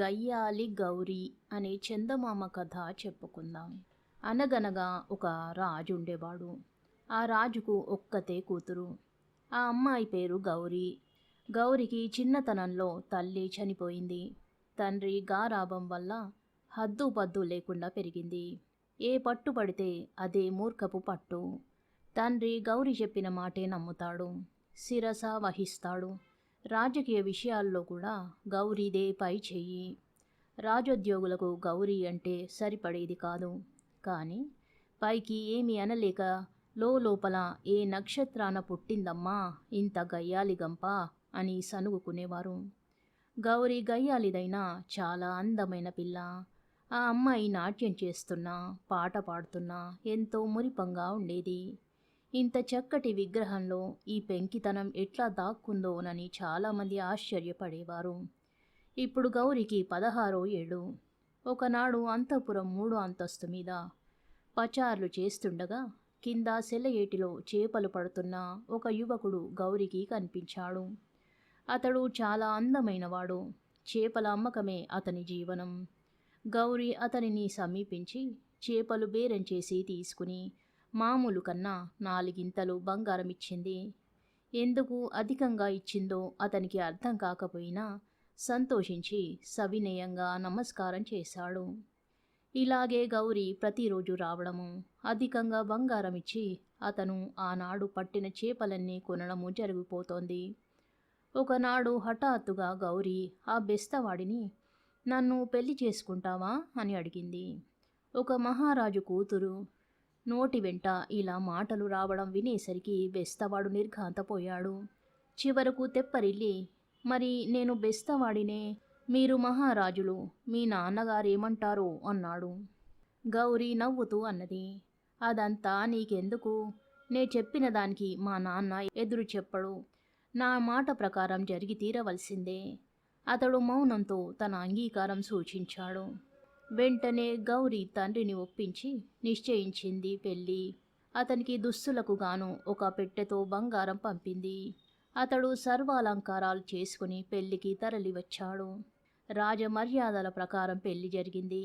గయ్యాలి గౌరీ అనే చందమామ కథ చెప్పుకుందాం. అనగనగా ఒక రాజు ఉండేవాడు. ఆ రాజుకు ఒక్కతే కూతురు. ఆ అమ్మాయి పేరు గౌరీ. గౌరికి చిన్నతనంలో తల్లి చనిపోయింది. తండ్రి గారాబం వల్ల హద్దుపద్దు లేకుండా పెరిగింది. ఏ పట్టు పడితే అదే మూర్ఖపు పట్టు. తండ్రి గౌరి చెప్పిన మాటే నమ్ముతాడు, శిరస వహిస్తాడు. రాజకీయ విషయాల్లో కూడా గౌరీదే పై చెయ్యి. రాజోద్యోగులకు గౌరీ అంటే సరిపడేది కాదు. కానీ పైకి ఏమీ అనలేక లోపల ఏ నక్షత్రాన పుట్టిందమ్మా ఇంత గయ్యాలి గంప అని సనుగుకునేవారు. గౌరీ గయ్యాలిదైనా చాలా అందమైన పిల్ల. ఆ అమ్మాయి నాట్యం చేస్తున్నా, పాట పాడుతున్నా ఎంతో మురిపంగా ఉండేది. ఇంత చక్కటి విగ్రహంలో ఈ పెంకితనం ఎట్లా దాక్కుందోనని చాలామంది ఆశ్చర్యపడేవారు. ఇప్పుడు గౌరికి 16వ ఏడు. ఒకనాడు అంతఃపురం 3వ అంతస్తు మీద పచార్లు చేస్తుండగా కింద సెలయేటిలో చేపలు పడుతున్న ఒక యువకుడు గౌరికి కనిపించాడు. అతడు చాలా అందమైనవాడు. చేపల అమ్మకమే అతని జీవనం. గౌరీ అతనిని సమీపించి చేపలు బేరం చేసి తీసుకుని మామూలు కన్నా 4 గింతలు బంగారం ఇచ్చింది. ఎందుకు అధికంగా ఇచ్చిందో అతనికి అర్థం కాకపోయినా సంతోషించి సవినయంగా నమస్కారం చేశాడు. ఇలాగే గౌరీ ప్రతిరోజు రావడము, అధికంగా బంగారం ఇచ్చి అతను ఆనాడు పట్టిన చేపలన్నీ కొనడము జరిగిపోతోంది. ఒకనాడు హఠాత్తుగా గౌరీ ఆ బెస్తవాడిని నన్ను పెళ్లి చేసుకుంటావా అని అడిగింది. ఒక మహారాజు కూతురు నోటి వెంట ఇలా మాటలు రావడం వినేసరికి బెస్తవాడు నిర్ఘాంతపోయాడు. చివరకు తెప్పరిల్లి, మరి నేను బెస్తవాడినే, మీరు మహారాజులు, మీ నాన్నగారేమంటారో అన్నాడు. గౌరీ నవ్వుతూ అన్నది, అదంతా నీకెందుకు? నే చెప్పిన దానికి మా నాన్న ఎదురు చెప్పడు. నా మాట ప్రకారం జరిగి తీరవలసిందే. అతడు మౌనంతో తన అంగీకారం సూచించాడు. వెంటనే గౌరీ తండ్రిని ఒప్పించి నిశ్చయించింది పెళ్ళి. అతనికి దుస్తులకు గాను ఒక పెట్టెతో బంగారం పంపింది. అతడు సర్వాలంకారాలు చేసుకుని పెళ్లికి తరలివచ్చాడు. రాజమర్యాదల ప్రకారం పెళ్లి జరిగింది.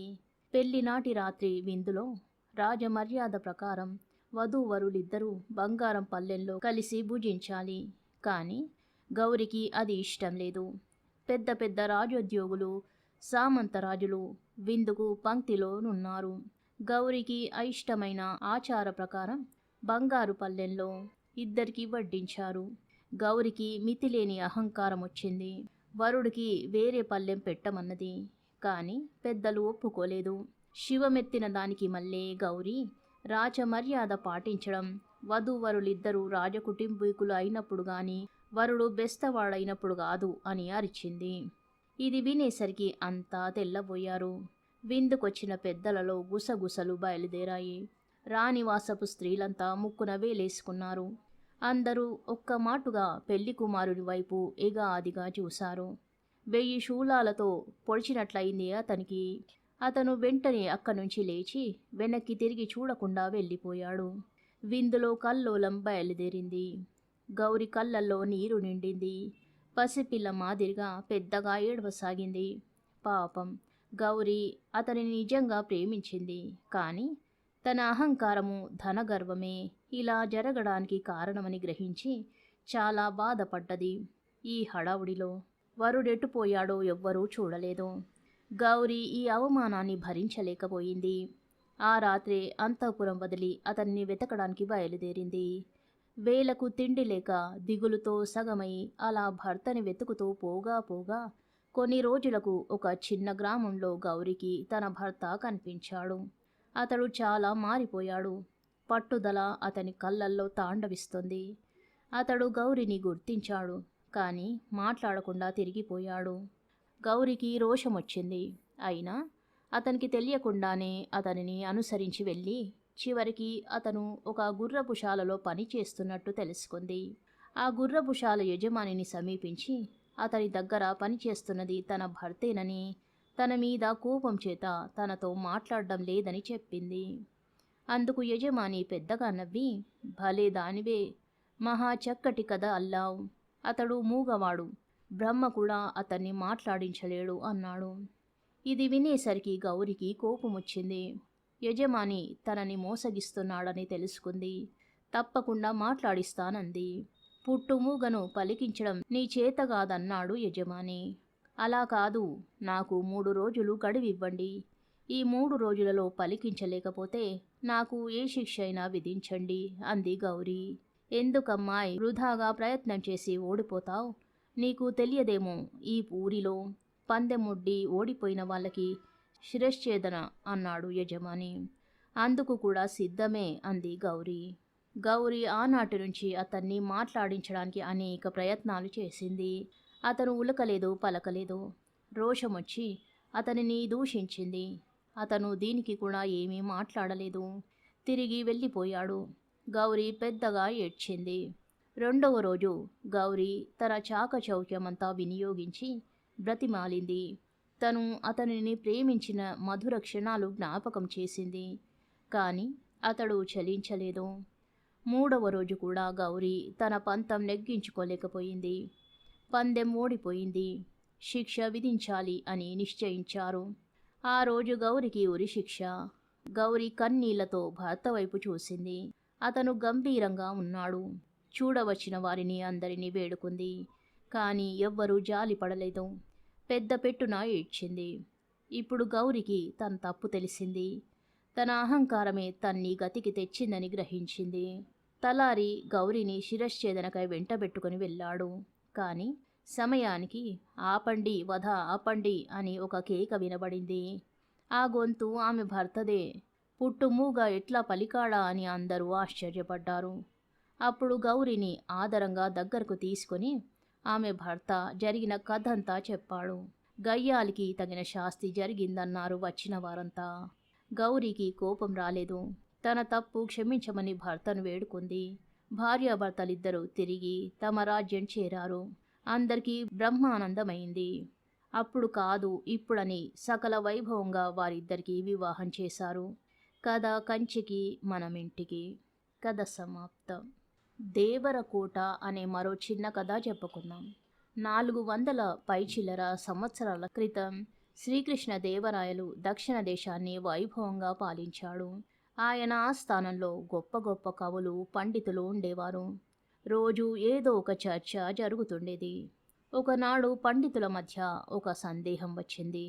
పెళ్లి నాటి రాత్రి విందులో రాజమర్యాద ప్రకారం వధూవరులిద్దరూ బంగారం పల్లెంలో కలిసి భుజించాలి. కానీ గౌరికి అది ఇష్టం లేదు. పెద్ద పెద్ద రాజోద్యోగులు, సామంతరాజులు విందుకు పంక్తిలో నున్నారు. గౌరికి అయిష్టమైన ఆచార ప్రకారం బంగారు పల్లెంలో ఇద్దరికి వడ్డించారు. గౌరికి మితిలేని అహంకారం వచ్చింది. వరుడికి వేరే పల్లెం పెట్టమన్నది. కానీ పెద్దలు ఒప్పుకోలేదు. శివమెత్తిన దానికి మళ్ళీ గౌరీ రాజమర్యాద పాటించడం, వధూవరులిద్దరూ రాజకుటుంబీకులు అయినప్పుడు గాని వరుడు బెస్తవాడైనప్పుడు కాదు అని అరిచింది. ఇది వినేసరికి అంతా తెల్లబోయారు. విందుకొచ్చిన పెద్దలలో గుసగుసలు బయలుదేరాయి. రాణివాసపు స్త్రీలంతా ముక్కున వేలేసుకున్నారు. అందరూ ఒక్క మాటుగా పెళ్లి కుమారుడి వైపు ఎగాదిగా చూశారు. 1000 శూలాలతో పొడిచినట్లయింది అతనికి. అతను వెంటనే అక్కడ్నుంచి లేచి వెనక్కి తిరిగి చూడకుండా వెళ్ళిపోయాడు. విందులో కల్లోలం బయలుదేరింది. గౌరి కళ్ళల్లో నీరు నిండింది. పసిపిల్ల మాదిరిగా పెద్దగా ఏడవసాగింది. పాపం గౌరీ అతనిని నిజంగా ప్రేమించింది. కానీ తన అహంకారము, ధనగర్వమే ఇలా జరగడానికి కారణమని గ్రహించి చాలా బాధపడ్డది. ఈ హడావుడిలో వరుడెటుపోయాడో ఎవ్వరూ చూడలేదు. గౌరీ ఈ అవమానాన్ని భరించలేకపోయింది. ఆ రాత్రే అంతఃపురం వదిలి అతన్ని వెతకడానికి బయలుదేరింది. వేలకు తిండి లేక దిగులుతో సగమై అలా భర్తని వెతుకుతూ పోగా కొన్ని రోజులకు ఒక చిన్న గ్రామంలో గౌరికి తన భర్త కనిపించాడు. అతడు చాలా మారిపోయాడు. పట్టుదల అతని కళ్ళల్లో తాండవిస్తుంది. అతడు గౌరిని గుర్తించాడు. కానీ మాట్లాడకుండా తిరిగిపోయాడు. గౌరికి రోషమొచ్చింది. అయినా అతనికి తెలియకుండానే అతనిని అనుసరించి వెళ్ళి చివరికి అతను ఒక గుర్రపుశాలలో పని చేస్తున్నట్టు తెలుసుకుంది. ఆ గుర్రపుశాల యజమానిని సమీపించి అతని దగ్గర పనిచేస్తున్నది తన భర్తేనని, తన మీద కోపం చేత తనతో మాట్లాడడం లేదని చెప్పింది. అందుకు యజమాని పెద్దగా నవ్వి, భలే దానివే, మహా చక్కటి కథ అల్లావు. అతడు మూగవాడు, బ్రహ్మ కూడా అతన్ని మాట్లాడించలేడు అన్నాడు. ఇది వినేసరికి గౌరికి కోపమొచ్చింది. యజమాని తనని మోసగిస్తున్నాడని తెలుసుకుంది. తప్పకుండా మాట్లాడిస్తానంది. పుట్టుమూగను పలికించడం నీ చేతగాదన్నాడు యజమాని. అలా కాదు, నాకు 3 రోజులు గడువివ్వండి. ఈ 3 రోజులలో పలికించలేకపోతే నాకు ఏ శిక్ష అయినా విధించండి అంది గౌరీ. ఎందుకమ్మాయ్ వృధాగా ప్రయత్నం చేసి ఓడిపోతావ్? నీకు తెలియదేమో, ఈ ఊరిలో పందెముడ్డి ఓడిపోయిన వాళ్ళకి శిరశ్ఛేదన అన్నాడు యజమాని. అందుకు కూడా సిద్ధమే అంది గౌరీ. గౌరీ ఆనాటి నుంచి అతన్ని మాట్లాడించడానికి అనేక ప్రయత్నాలు చేసింది. అతను ఉలకలేదు, పలకలేదు. రోషమొచ్చి అతనిని దూషించింది. అతను దీనికి కూడా ఏమీ మాట్లాడలేదు. తిరిగి వెళ్ళిపోయాడు. గౌరీ పెద్దగా ఏడ్చింది. 2వ రోజు గౌరీ తన చాకచౌక్యమంతా వినియోగించి బ్రతిమాలింది. తను అతనిని ప్రేమించిన మధుర క్షణాలు జ్ఞాపకం చేసింది. కాని అతడు చలించలేదు. 3వ రోజు కూడా గౌరీ తన పంతం నెగ్గించుకోలేకపోయింది. పందెం ఓడిపోయింది. శిక్ష విధించాలి అని నిశ్చయించారు. ఆ రోజు గౌరికి ఉరిశిక్ష. గౌరీ కన్నీళ్లతో భర్త వైపు చూసింది. అతను గంభీరంగా ఉన్నాడు. చూడవచ్చిన వారిని అందరినీ వేడుకుంది. కానీ ఎవ్వరూ జాలిపడలేదు. పెద్ద పెట్టున ఏడ్చింది. ఇప్పుడు గౌరికి తన తప్పు తెలిసింది. తన అహంకారమే తన్ని గతికి తెచ్చిందని గ్రహించింది. తలారి గౌరిని శిరశ్ఛేదనకై వెంటబెట్టుకుని వెళ్ళాడు. కాని సమయానికి ఆపండి, వధ ఆపండి అని ఒక కేక వినబడింది. ఆ గొంతు ఆమె భర్తదే. పుట్టుమూగ ఎట్లా పలికాడా అని అందరూ ఆశ్చర్యపడ్డారు. అప్పుడు గౌరిని ఆదరంగా దగ్గరకు తీసుకొని ఆమె భర్త జరిగిన కథంతా చెప్పాడు. గయ్యాలికి తగిన శాస్తి జరిగిందన్నారు వచ్చిన వారంతా. గౌరికి కోపం రాలేదు. తన తప్పు క్షమించమని భర్తను వేడుకుంది. భార్యాభర్తలిద్దరూ తిరిగి తమ రాజ్యం చేరారు. అందరికీ బ్రహ్మానందమైంది. అప్పుడు కాదు ఇప్పుడని సకల వైభవంగా వారిద్దరికీ వివాహం చేశారు. కథ కంచికి మనమింటికి. కథ సమాప్తం. దేవరకోట అనే మరో చిన్న కథ చెప్పుకుందాం. 400 పైచిల్లర సంవత్సరాల క్రితం శ్రీకృష్ణదేవరాయలు దక్షిణ దేశాన్ని వైభవంగా పాలించాడు. ఆయన ఆస్థానంలో గొప్ప గొప్ప కవులు, పండితులు ఉండేవారు. రోజు ఏదో ఒక చర్చ జరుగుతుండేది. ఒకనాడు పండితుల మధ్య ఒక సందేహం వచ్చింది.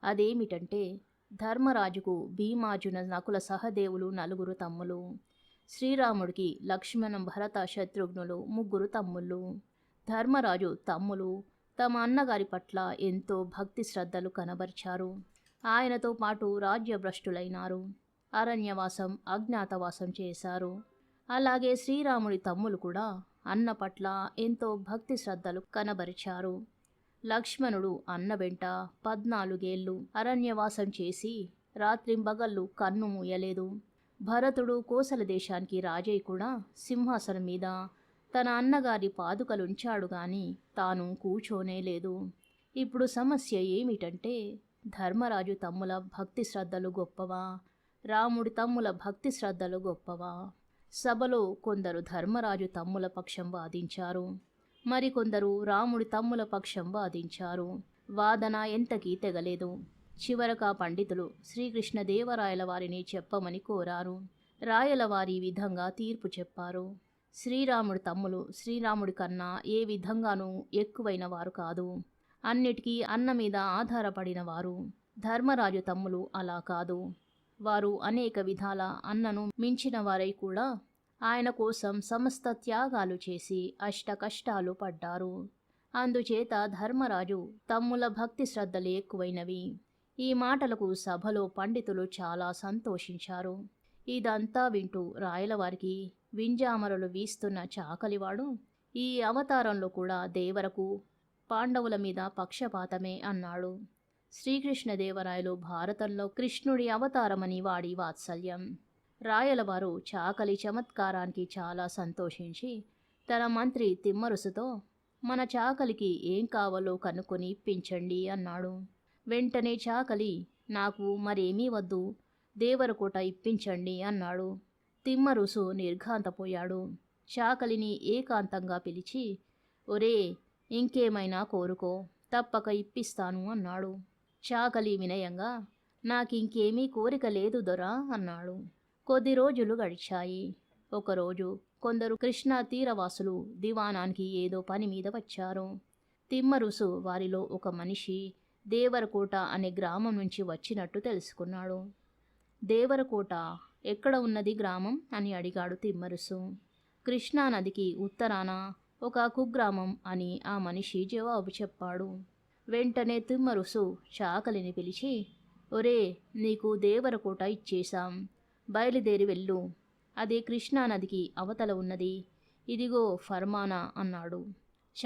అదేమిటంటే, ధర్మరాజుకు భీమార్జున నకుల సహదేవులు 4 తమ్ములు. శ్రీరాముడికి లక్ష్మణ భరత శత్రుఘ్నులు 3 తమ్ముళ్ళు. ధర్మరాజు తమ్ములు తమ అన్నగారి పట్ల ఎంతో భక్తి శ్రద్ధలు కనబరిచారు. ఆయనతో పాటు రాజ్యభ్రష్టులైనారు. అరణ్యవాసం, అజ్ఞాతవాసం చేశారు. అలాగే శ్రీరాముడి తమ్ములు కూడా అన్న పట్ల ఎంతో భక్తి శ్రద్ధలు కనబరిచారు. లక్ష్మణుడు అన్న వెంట 14 ఏళ్ళు అరణ్యవాసం చేసి రాత్రింబగళ్ళు కన్ను మూయలేదు. భరతుడు కోసల దేశానికి రాజై కూడా సింహాసనం మీద తన అన్నగారి పాదుకలుంచాడు గాని తాను కూర్చోనే లేదు. ఇప్పుడు సమస్య ఏమిటంటే, ధర్మరాజు తమ్ముల భక్తి శ్రద్ధలు గొప్పవా, రాముడి తమ్ముల భక్తి శ్రద్ధలు గొప్పవా? సభలో కొందరు ధర్మరాజు తమ్ముల పక్షం వాదించారు. మరికొందరు రాముడి తమ్ముల పక్షం వాదించారు. వాదన ఎంతకీ తెగలేదు. చివరక పండితులు శ్రీకృష్ణదేవరాయల వారిని చెప్పమని కోరారు. రాయలవారి విధంగా తీర్పు చెప్పారు. శ్రీరాముడి తమ్ములు శ్రీరాముడి కన్నా ఏ విధంగానూ ఎక్కువైన వారు కాదు. అన్నిటికీ అన్న మీద ఆధారపడిన వారు. ధర్మరాజు తమ్ములు అలా కాదు. వారు అనేక విధాల అన్నను మించిన వారై కూడా ఆయన కోసం సమస్త త్యాగాలు చేసి అష్ట కష్టాలు పడ్డారు. అందుచేత ధర్మరాజు తమ్ముల భక్తి శ్రద్ధలు ఎక్కువైనవి. ఈ మాటలకు సభలో పండితులు చాలా సంతోషించారు. ఇదంతా వింటూ రాయలవారికి వింజామరలు వీస్తున్న చాకలివాడు, ఈ అవతారంలో కూడా దేవరకు పాండవుల మీద పక్షపాతమే అన్నాడు. శ్రీకృష్ణదేవరాయలు భారతంలో కృష్ణుడి అవతారమని వాడి వాత్సల్యం. రాయలవారు చాకలి చమత్కారానికి చాలా సంతోషించి తన మంత్రి తిమ్మరుసుతో, మన చాకలికి ఏం కావాలో కనుక్కొని ఇప్పించండి అన్నాడు. వెంటనే చాకలి, నాకు మరేమీ వద్దు, దేవరకోట ఇప్పించండి అన్నాడు. తిమ్మరుసు నిర్ఘాంతపోయాడు. చాకలిని ఏకాంతంగా పిలిచి, ఒరే, ఇంకేమైనా కోరుకో, తప్పక ఇప్పిస్తాను అన్నాడు. చాకలి వినయంగా, నాకింకేమీ కోరిక లేదు దొరా అన్నాడు. కొద్ది రోజులు గడిచాయి. ఒకరోజు కొందరు కృష్ణా తీరవాసులు దివానానికి ఏదో పని మీద వచ్చారు. తిమ్మరుసు వారిలో ఒక మనిషి దేవరకోట అనే గ్రామం నుంచి వచ్చినట్టు తెలుసుకున్నాడు. దేవరకోట ఎక్కడ ఉన్నది గ్రామం అని అడిగాడు తిమ్మరుసు. కృష్ణానదికి ఉత్తరాన ఒక కుగ్రామం అని ఆ మనిషి జవాబు చెప్పాడు. వెంటనే తిమ్మరుసు చాకలిని పిలిచి, ఒరే, నీకు దేవరకోట ఇచ్చేశాం, బయలుదేరి వెళ్ళు, అది కృష్ణానదికి అవతల ఉన్నది, ఇదిగో ఫర్మానా అన్నాడు.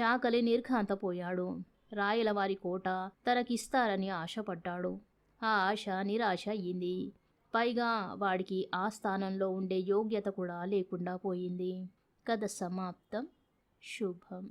చాకలి నిర్ఘాంతపోయాడు. రాయలవారి కోట తనకిస్తారని ఆశపడ్డాడు. ఆ ఆశ నిరాశ అయ్యింది. పైగా వాడికి ఆ స్థానంలో ఉండే యోగ్యత కూడా లేకుండా పోయింది. కథ సమాప్తం. శుభం.